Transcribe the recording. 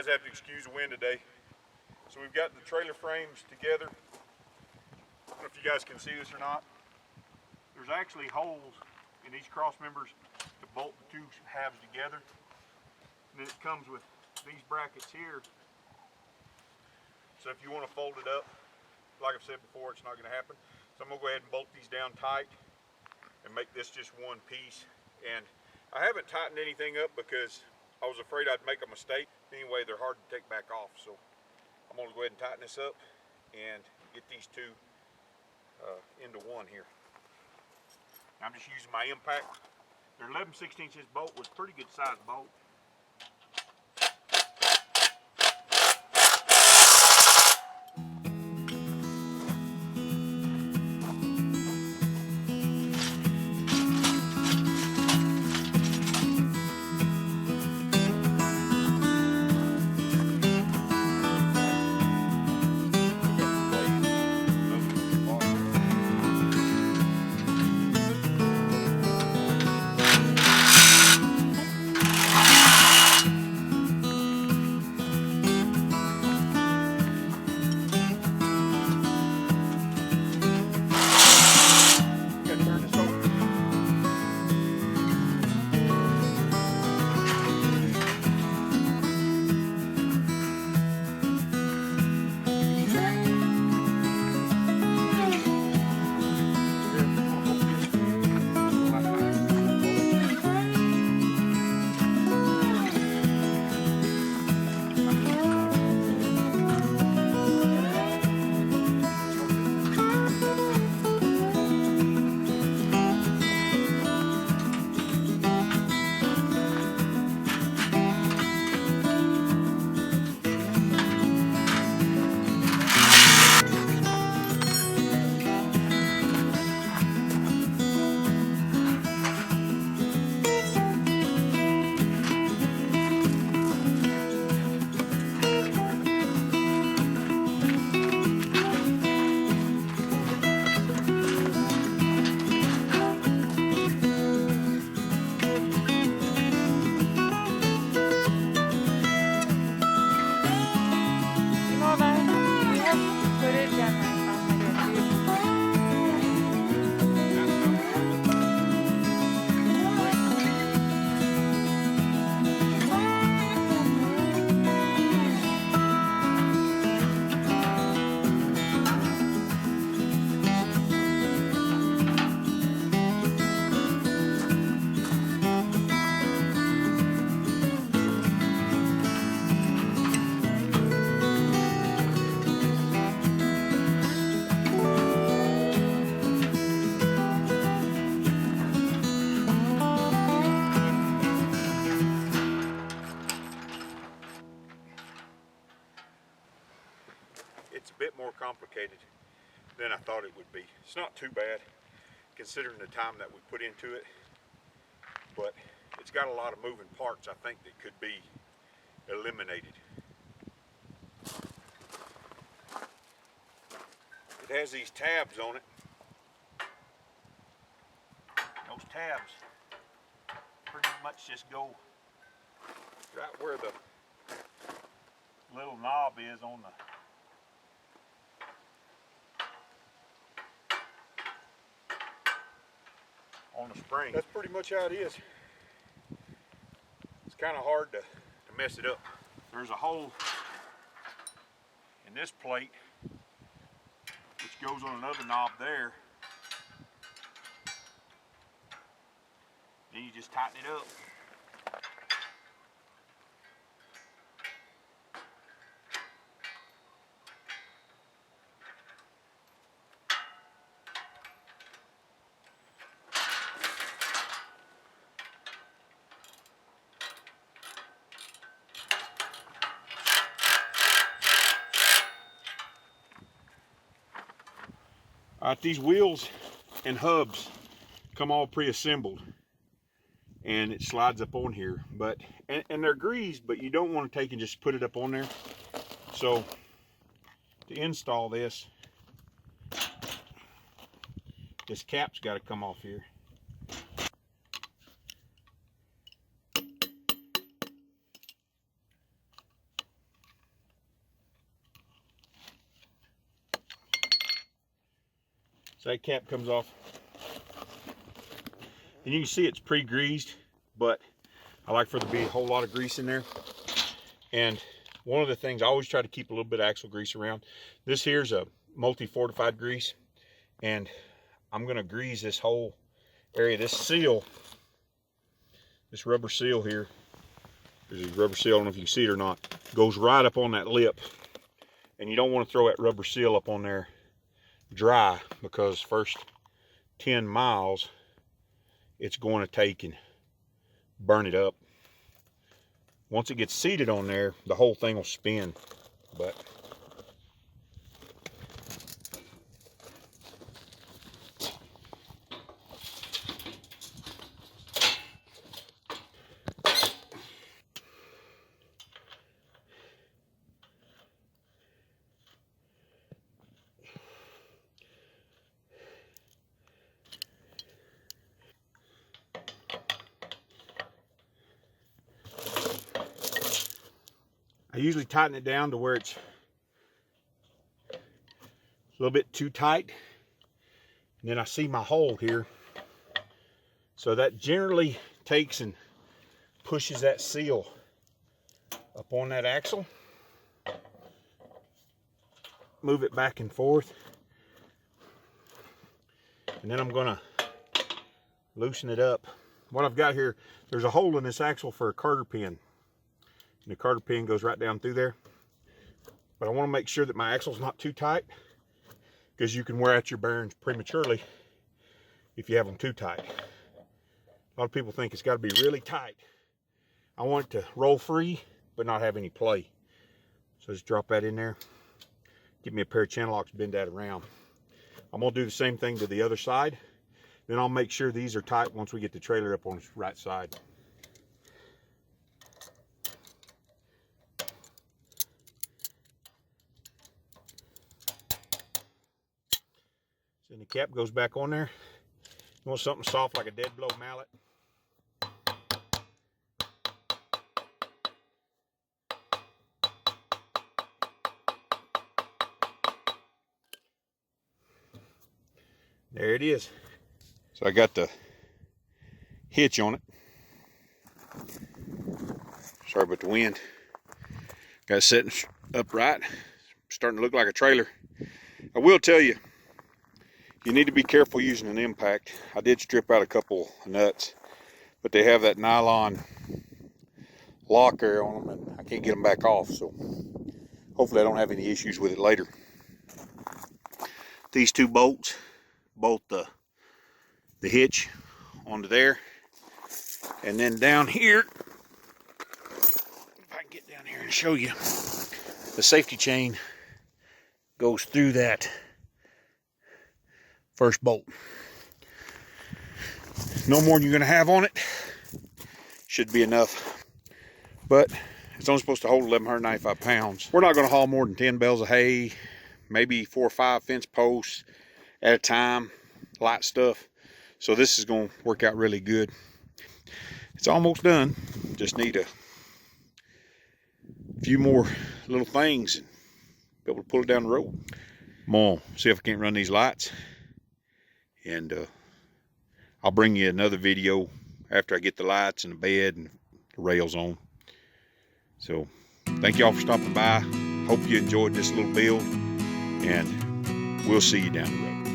guys have to excuse the wind today. So we've got the trailer frames together. I don't know if you guys can see this or not. There's actually holes in these cross members to bolt the two halves together. And then it comes with these brackets here. So if you want to fold it up, like I've said before, it's not going to happen. So I'm going to go ahead and bolt these down tight and make this just one piece. And I haven't tightened anything up because I was afraid I'd make a mistake. Anyway, they're hard to take back off. So I'm going to go ahead and tighten this up and get these two into one here. I'm just using my impact. They're 11/16 bolt with pretty good size bolt. It's a bit more complicated than I thought it would be. It's not too bad considering the time that we put into it, but it's got a lot of moving parts I think that could be eliminated. It has these tabs on it. Those tabs pretty much just go right where the little knob is on the spring. That's pretty much how it is. It's kind of hard to mess it up. There's a hole in this plate which goes on another knob there. Then you just tighten it up. Alright, these wheels and hubs come all pre-assembled and it slides up on here, but and they're greased, but you don't want to take and just put it up on there. So to install this cap's got to come off here. So that cap comes off. And you can see it's pre-greased, but I like for there to be a whole lot of grease in there. And one of the things, I always try to keep a little bit of axle grease around. This here's a multi-fortified grease, and I'm gonna grease this whole area. This seal, this rubber seal here, there's a rubber seal, I don't know if you can see it or not, goes right up on that lip. And you don't want to throw that rubber seal up on there dry, because first 10 miles it's going to take and burn it up. Once it gets seated on there, the whole thing will spin. But I usually tighten it down to where it's a little bit too tight. And then I see my hole here. So that generally takes and pushes that seal up on that axle. Move it back and forth. And then I'm gonna loosen it up. What I've got here, there's a hole in this axle for a carter pin. And the carter pin goes right down through there. But I want to make sure that my axle's not too tight, because you can wear out your bearings prematurely if you have them too tight. A lot of people think it's got to be really tight. I want it to roll free, but not have any play. So just drop that in there. Give me a pair of channel locks, bend that around. I'm going to do the same thing to the other side. Then I'll make sure these are tight once we get the trailer up on its right side. Then the cap goes back on there. You want something soft like a dead blow mallet. There it is. So I got the hitch on it. Sorry about the wind. Got it sitting upright. Starting to look like a trailer. I will tell you, you need to be careful using an impact. I did strip out a couple of nuts, but they have that nylon lock there on them, and I can't get them back off. So hopefully I don't have any issues with it later. These two bolts bolt the hitch onto there, and then down here, if I can get down here and show you, the safety chain goes through that first bolt. No more than you're going to have on it. Should be enough. But it's only supposed to hold 1,195 pounds. We're not going to haul more than 10 bales of hay, maybe 4 or 5 fence posts at a time, light stuff. So this is going to work out really good. It's almost done. Just need a few more little things and be able to pull it down the road. I'm going to see if I can't run these lights. And I'll bring you another video after I get the lights and the bed and the rails on. So thank y'all for stopping by. Hope you enjoyed this little build, and we'll see you down the road.